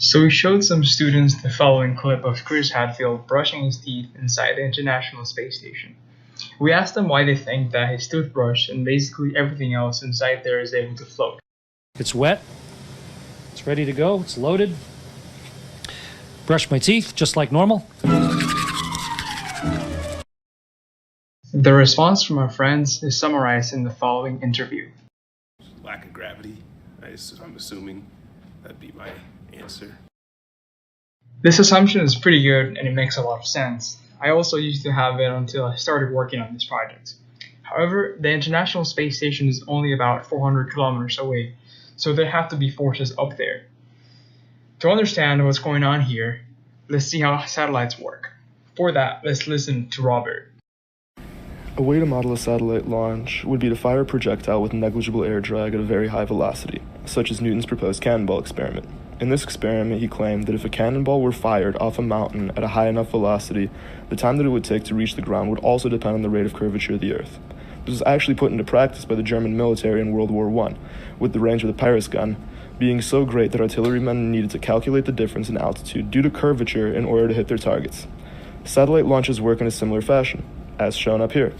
So we showed some students the following clip of Chris Hadfield brushing his teeth inside the International Space Station. We asked them why they think that his toothbrush and basically everything else inside there is able to float. It's wet. It's ready to go. It's loaded. Brush my teeth just like normal. The response from our friends is summarized in the following interview. Lack of gravity. I'm assuming that'd be my answer. This assumption is pretty good and it makes a lot of sense. I also used to have it until I started working on this project. However, the International Space Station is only about 400 kilometers away, so there have to be forces up there. To understand what's going on here, let's see how satellites work. For that, let's listen to Robert. A way to model a satellite launch would be to fire a projectile with negligible air drag at a very high velocity, such as Newton's proposed cannonball experiment. In this experiment, he claimed that if a cannonball were fired off a mountain at a high enough velocity, the time that it would take to reach the ground would also depend on the rate of curvature of the Earth. This was actually put into practice by the German military in World War I, with the range of the Paris gun being so great that artillerymen needed to calculate the difference in altitude due to curvature in order to hit their targets. Satellite launches work in a similar fashion, as shown up here.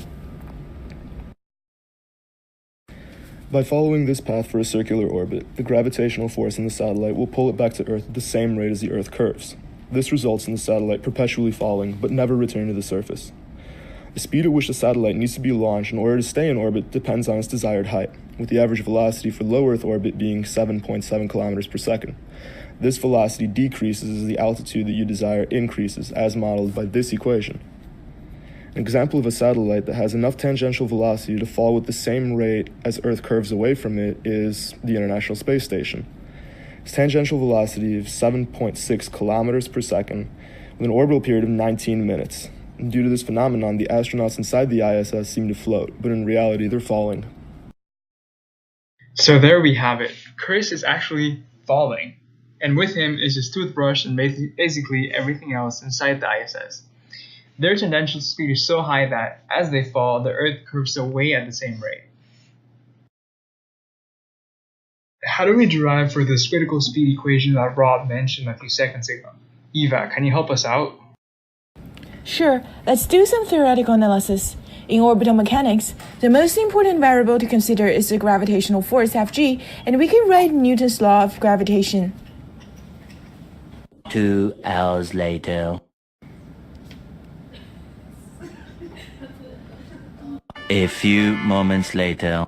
By following this path for a circular orbit, the gravitational force in the satellite will pull it back to Earth at the same rate as the Earth curves. This results in the satellite perpetually falling, but never returning to the surface. The speed at which the satellite needs to be launched in order to stay in orbit depends on its desired height, with the average velocity for low Earth orbit being 7.7 kilometers per second. This velocity decreases as the altitude that you desire increases, as modeled by this equation. An example of a satellite that has enough tangential velocity to fall with the same rate as Earth curves away from it is the International Space Station. Its tangential velocity of 7.6 kilometers per second with an orbital period of 19 minutes. And due to this phenomenon, the astronauts inside the ISS seem to float, but in reality they're falling. So there we have it. Chris is actually falling, and with him is his toothbrush and basically everything else inside the ISS. Their tangential speed is so high that, as they fall, the Earth curves away at the same rate. How do we derive for this critical speed equation that Rob mentioned a few seconds ago? Eva, can you help us out? Sure, let's do some theoretical analysis. In orbital mechanics, the most important variable to consider is the gravitational force Fg, and we can write Newton's law of gravitation. 2 hours later. A few moments later.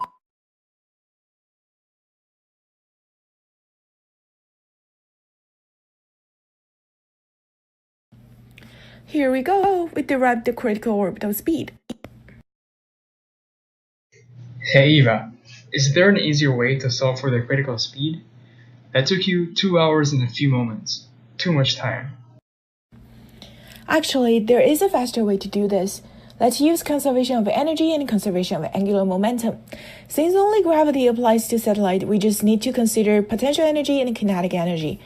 Here we go, we derived the critical orbital speed. Hey Eva, is there an easier way to solve for the critical speed? That took you 2 hours and a few moments. Too much time. Actually, there is a faster way to do this. Let's use conservation of energy and conservation of angular momentum. Since only gravity applies to satellite, we just need to consider potential energy and kinetic energy.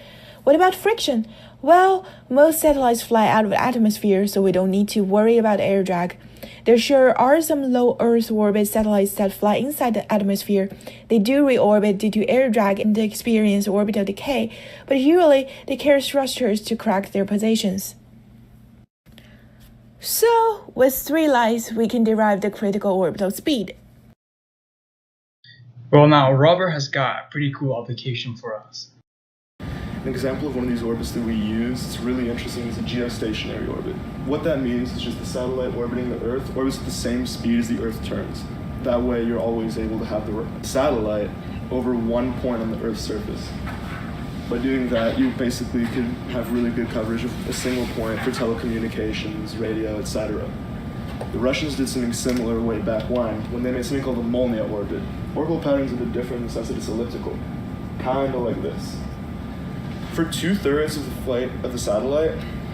What about friction? Well, most satellites fly out of the atmosphere, so we don't need to worry about air drag. There sure are some low Earth orbit satellites that fly inside the atmosphere. They do reorbit due to air drag and experience orbital decay, but usually they carry thrusters to correct their positions. So, with 3 lines, we can derive the critical orbital speed. Well, now Robert has got a pretty cool application for us. An example of one of these orbits that we use, it's really interesting, is a geostationary orbit. What that means is just the satellite orbiting the Earth orbits at the same speed as the Earth turns. That way you're always able to have the satellite over one point on the Earth's surface. By doing that, you basically could have really good coverage of a single point for telecommunications, radio, etc. The Russians did something similar way back when they made something called the Molniya orbit. Orbital patterns are a bit different in the sense that it's elliptical, kind of like this. For 2/3 of the flight of the satellite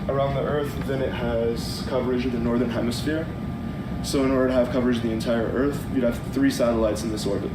around the Earth, then it has coverage of the northern hemisphere. So in order to have coverage of the entire Earth, you'd have 3 satellites in this orbit.